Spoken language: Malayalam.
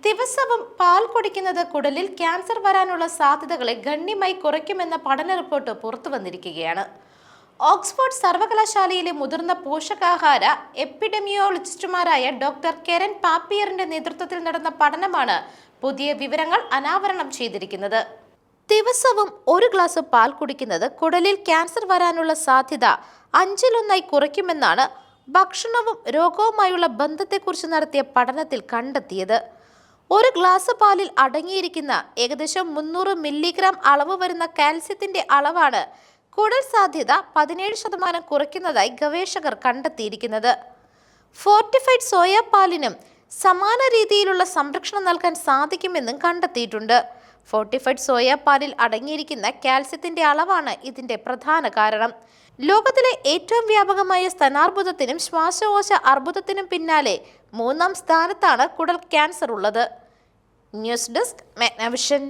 ദിവസവും പാൽ കുടിക്കുന്നത് കുടലിൽ ക്യാൻസർ വരാനുള്ള സാധ്യതകളെ ഗണ്യമായി കുറയ്ക്കുമെന്ന പഠന റിപ്പോർട്ട് പുറത്തു വന്നിരിക്കുകയാണ്. ഓക്സ്ഫോർഡ് സർവകലാശാലയിലെ മുതിർന്ന പോഷകാഹാര എപ്പിഡെമിയോളജിസ്റ്റുമാരായ ഡോക്ടർ കെരൻ പാപ്പിയറിന്റെ നേതൃത്വത്തിൽ നടന്ന പഠനമാണ് പുതിയ വിവരങ്ങൾ അനാവരണം ചെയ്തിരിക്കുന്നത്. ദിവസവും ഒരു ഗ്ലാസ് പാൽ കുടിക്കുന്നത് കുടലിൽ ക്യാൻസർ വരാനുള്ള സാധ്യത 1/5 കുറയ്ക്കുമെന്നാണ് ഭക്ഷണവും രോഗവുമായുള്ള ബന്ധത്തെക്കുറിച്ച് നടത്തിയ പഠനത്തിൽ കണ്ടെത്തിയത്. ഒരു ഗ്ലാസ് പാലിൽ അടങ്ങിയിരിക്കുന്ന ഏകദേശം 300 മില്ലിഗ്രാം അളവ് വരുന്ന കാൽസ്യത്തിന്റെ അളവാണ് കുടൽ സാധ്യത 17% കുറയ്ക്കുന്നതായി ഗവേഷകർ കണ്ടെത്തിയിരിക്കുന്നത്. ഫോർട്ടിഫൈഡ് സോയ പാലിനും സമാന രീതിയിലുള്ള സംരക്ഷണം നൽകാൻ സാധിക്കുമെന്നും കണ്ടെത്തിയിട്ടുണ്ട്. ഫോർട്ടിഫൈഡ് സോയ പാലിൽ അടങ്ങിയിരിക്കുന്ന കാൽസ്യത്തിന്റെ അളവാണ് ഇതിന്റെ പ്രധാന കാരണം. ലോകത്തിലെ ഏറ്റവും വ്യാപകമായ സ്തനാർബുദത്തിനും ശ്വാസകോശ അർബുദത്തിനും പിന്നാലെ 3ാം സ്ഥാനത്താണ് കുടൽ ക്യാൻസർ ഉള്ളത്. News desk മെഗ്നവിഷൻ.